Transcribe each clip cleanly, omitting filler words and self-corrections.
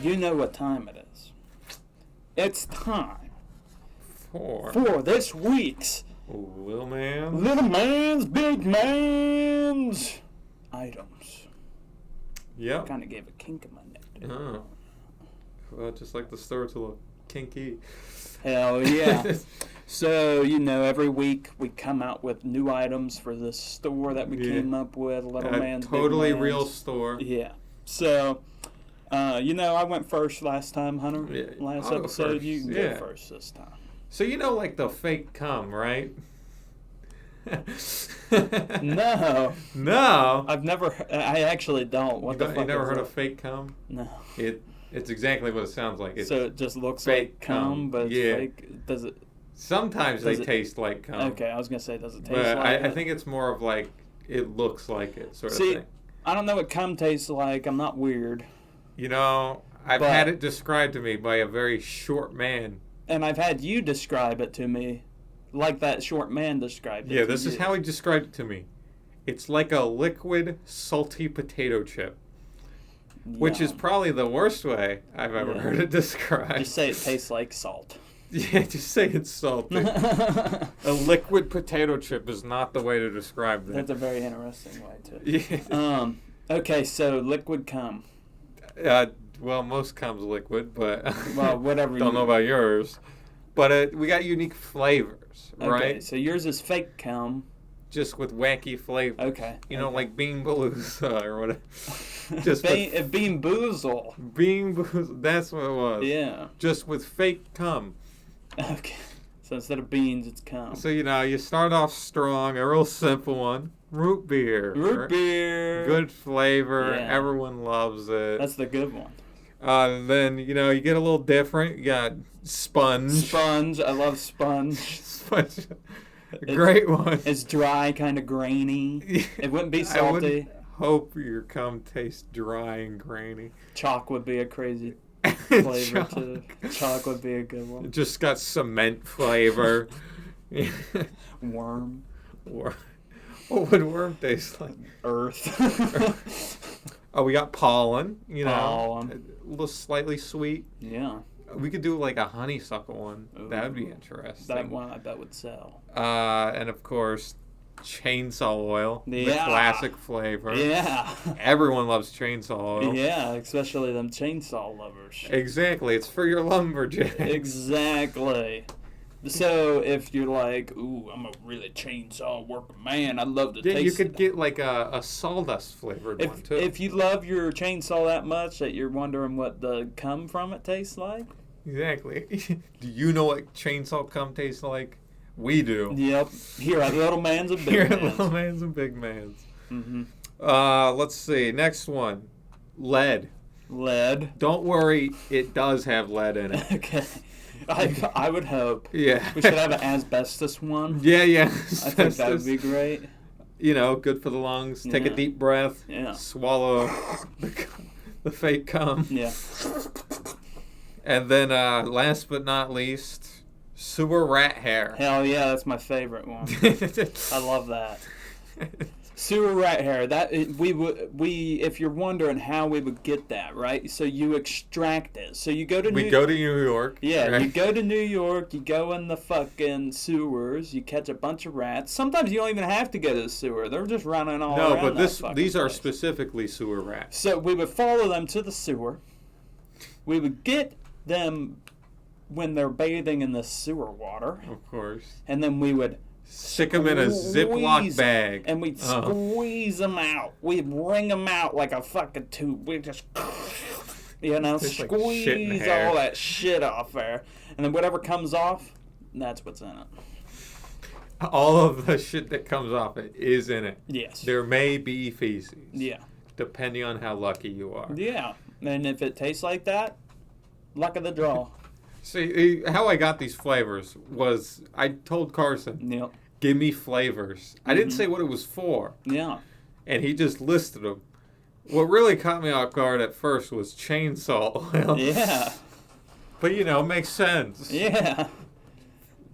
you know what time it is. It's time For for this week's Little Man. Little Man's Big Man's items. Yep. Kind of gave a kink in my neck. Didn't I? Oh. Well, just like the store to look kinky. Hell yeah. So, every week we come out with new items for this store that we came up with, Little Man's Totally Big real Man's. store. Yeah. So, I went first last time, Hunter. Yeah, Last I'll go episode, first. you can Yeah. go first this time. So like the fake cum, right? No. No. I actually don't. What the fuck You never is heard that? of fake cum? No. It's exactly what it sounds like. It's So it just looks fake like cum, but it's yeah. fake. Does it? Sometimes Does they it- taste like cum. Okay, I was gonna say, does it taste But like I it? think it's more of like it looks like it sort See, of thing. I don't know what cum tastes like. I'm not weird, I've but- had it described to me by a very short man. and I've had you describe it to me, like that short man described it. Yeah, to this is you. how he described it to me. It's like a liquid, salty potato chip, which is Yum. probably the worst way I've ever Yeah. heard it described. Just say it tastes like salt. Yeah, just say it's salty. A liquid potato chip is not the way to describe That's that. a very interesting way to. Yeah. Okay, so liquid cum. Well, most comes liquid, but Well, whatever. don't know about yours. But we got unique flavors, Okay, right? so yours is fake cum. Just with wacky flavors. Okay. Like Bean Palooza or whatever. Just with Bean Boozle. Bean Palooza, that's what it was. Yeah. Just with fake cum. Okay. So instead of beans, it's cum. So, you start off strong, a real simple one. Root beer. Root beer. Good flavor. Yeah. Everyone loves it. That's the good one. Then, you get a little different. You got sponge. Sponge. I love sponge. Sponge. Great one. It's dry, kind of grainy. It wouldn't be I salty. wouldn't hope your cum tastes dry and grainy. Chalk would be a crazy flavor Chalk. too. Chalk would be a good It one. just got cement flavor. Worm. What would worm taste like? Earth. Oh, we got pollen, Pollen. a little slightly sweet. Yeah. We could do like a honeysuckle one. That would be Ooh. interesting. That one I bet would sell. And of course, chainsaw oil, the Yeah. classic flavor. Yeah. Everyone loves chainsaw oil. Yeah, especially them chainsaw lovers. Exactly. It's for your lumberjack. Exactly. So if you're like, ooh, I'm a really chainsaw working man, I'd love to Yeah, taste you could it. get like a sawdust flavored one too. If you love your chainsaw that much that you're wondering what the cum from it tastes like. Exactly. Do you know what chainsaw cum tastes like? We do. Yep. Here at Little Man's and Big Here at Man's. Little Man's and Big Man's. Mm-hmm. Let's see. Next one. Lead. Lead. Don't worry, it does have lead in it. Okay. I would hope. Yeah. We should have an asbestos one. Yeah. I think that would be great. Good for the lungs. Take a Yeah. deep breath. Yeah. Swallow the fake cum. Yeah. And then last but not least, sewer rat hair. Hell yeah, that's my favorite one. I love that. Sewer rat hair. We if you're wondering how we would get that, right? So you extract it. So you go to We go to New York. Yeah, right? you go to New York, you go in the fucking sewers, you catch a bunch of rats. Sometimes you don't even have to go to the sewer. They're just running all No, around but that fucking these are place. specifically sewer rats. So we would follow them to the sewer. We would get them when they're bathing in the sewer water. Of course. And then we would Stick them in a Ziploc squeeze bag. and we'd squeeze them out. We'd wring them out like a fucking tube. We'd just, Tastes like shit and squeeze hair. all that shit off there. And then whatever comes off, that's what's in it. All of the shit that comes off it is in it. Yes. There may be feces. Yeah. Depending on how lucky you are. Yeah. And if it tastes like that, luck of the draw. See, how I got these flavors was I told Carson, Yep. give me flavors. I didn't say what it was for. Yeah. And he just listed them. What really caught me off guard at first was chainsaw oil. Yeah. But, it makes sense. Yeah.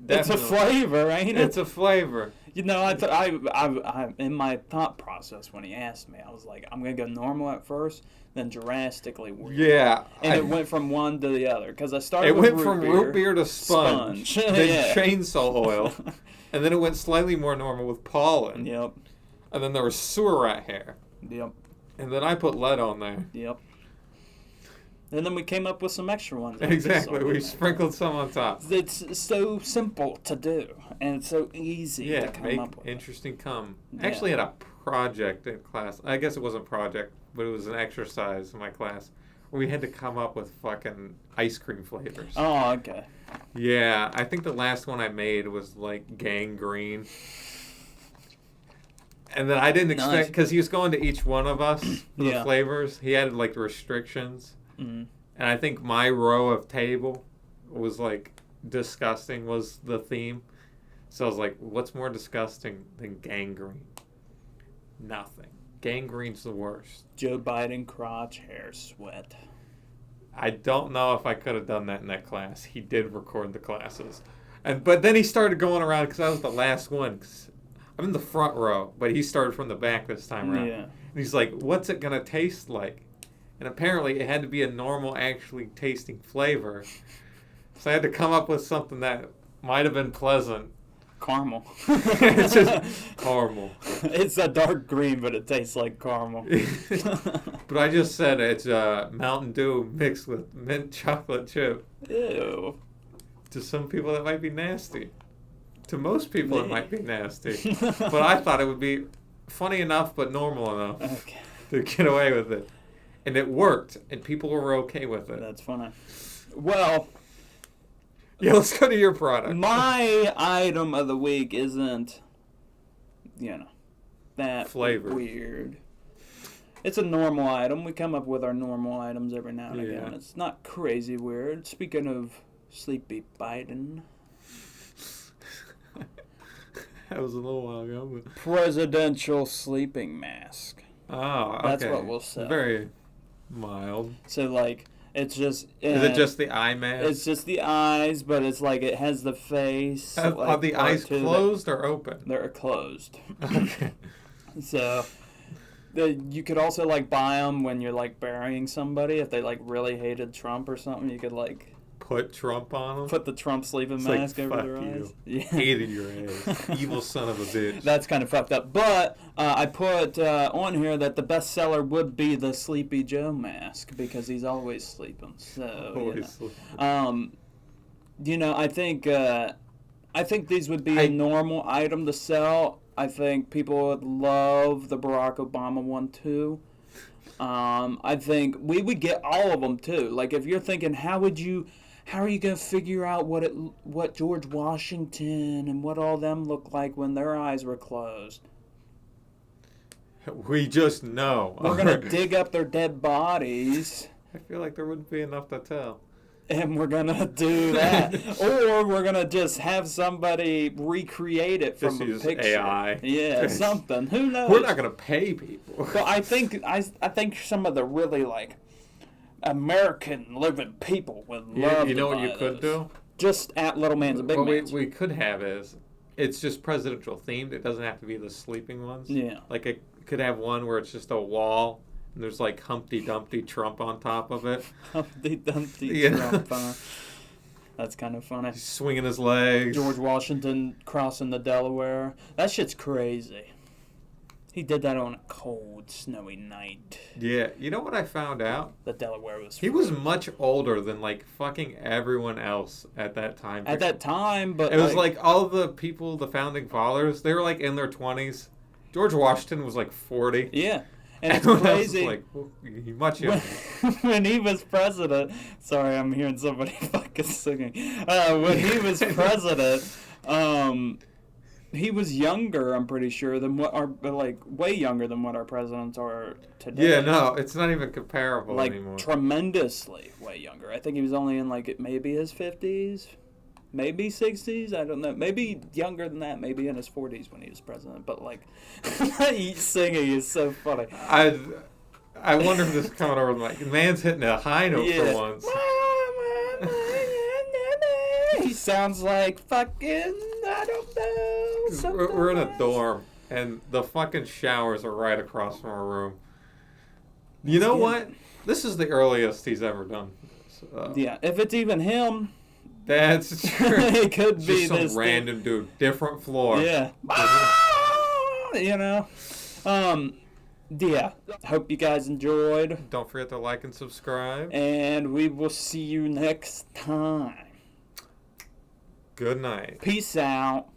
It's a Definitely. flavor, ain't it? It's a flavor. You know, I in my thought process when he asked me, I was like, I'm gonna go normal at first, then drastically weird. Yeah. And it went from one to the other because I started. It with went from root beer to sponge, then Yeah. chainsaw oil, and then it went slightly more normal with pollen, Yep. and then there was sewer rat hair, Yep. and then I put lead on there. Yep. And then we came up with some extra ones. Exactly, we sprinkled some on top. It's so simple to do, and it's so easy to Yeah, come make up with. interesting cum. Yeah. Actually, had a project in class. I guess it wasn't a project, but it was an exercise in my class where we had to come up with fucking ice cream flavors. Oh, okay. Yeah, I think the last one I made was like gangrene. And then I didn't Nice. expect, because he was going to each one of us, the Yeah. flavors. He had like restrictions. Mm. And I think my row of table was like disgusting was the theme. So I was like, what's more disgusting than gangrene? Nothing. Gangrene's the worst. Joe Biden crotch hair sweat. I don't know if I could have done that in that class. He did record the classes. But then he started going around because I was the last one. 'Cause I'm in the front row, but he started from the back this time around. Yeah. And he's like, what's it going to taste like? And apparently it had to be a normal, actually tasting flavor. So I had to come up with something that might have been pleasant. Caramel. It's just caramel. It's a dark green, but it tastes like caramel. But I just said it's Mountain Dew mixed with mint chocolate chip. Ew. To some people, that might be nasty. To most people, it Me. might be nasty. But I thought it would be funny enough, but normal enough Okay. to get away with it. And it worked, and people were okay with it. That's funny. Well, Yeah, let's go to your product. my item of the week isn't, that Flavored. weird. It's a normal item. We come up with our normal items every now and Yeah. again. It's not crazy weird. Speaking of Sleepy Biden, That was a little while ago. But... presidential sleeping mask. Oh, okay. That's what we'll sell. Very mild. So, like, it's just... Is it just the eye mask? It's just the eyes, but it's like it has the face. Are like, the part eyes to that- closed or open? They're closed. Okay. So, you could also, like, buy them when you're, like, burying somebody. If they, like, really hated Trump or something, you could, like, Put Trump on them? put the Trump sleeping It's like, mask over fuck their you. eyes. Yeah. Hated your ass. Evil son of a bitch. That's kind of fucked up. But I put on here that the bestseller would be the Sleepy Joe mask because he's always sleeping. So, Always I think these would be a normal item to sell. I think people would love the Barack Obama one too. I think we would get all of them too. Like if you're thinking, how are you gonna figure out what George Washington and what all them look like when their eyes were closed? We just know. We're gonna dig up their dead bodies. I feel like there wouldn't be enough to tell. And we're gonna do that, or we're gonna just have somebody recreate it from Just a use picture. AI. Yeah, something. Who knows? We're not gonna pay people. But I think some of the really like American living people would love. You know to what you buy could those. do? Just at Little Man's and Big What Man's. we could have is, it's just presidential themed. It doesn't have to be the sleeping ones. Yeah. Like it could have one where it's just a wall and there's like Humpty Dumpty Trump on top of it. Humpty Dumpty Yeah. Trump. That's kind of funny. He's swinging his legs. George Washington crossing the Delaware. That shit's crazy. He did that on a cold, snowy night. Yeah. You know what I found out? The Delaware was. He was frozen. much older than like fucking everyone else at that time. At that time, but It was like all the people, the founding fathers, they were like in their 20s. George Washington was like 40. yeah, and it's Everyone else was crazy. like, well, he's much younger. When he was president, sorry, I'm hearing somebody fucking singing. When he was president, he was younger, I'm pretty sure, than way younger than what our presidents are today. Yeah, no, it's not even comparable like anymore. tremendously way younger. I think he was only in like maybe his 50s, maybe 60s. I don't know. Maybe younger than that. Maybe in his 40s when he was president. But like, singing is so funny. I wonder if this is coming over the mic. Man's hitting a high note for once. He's sounds like fucking, I don't know. We're in a something dorm, and the fucking showers are right across from our room. You know what? This is the earliest he's ever done. Yeah, if it's even him, That's true. it could be Just some this random dude, different floor. Yeah. You know? Yeah. Hope you guys enjoyed. Don't forget to like and subscribe. And we will see you next time. Good night. Peace out.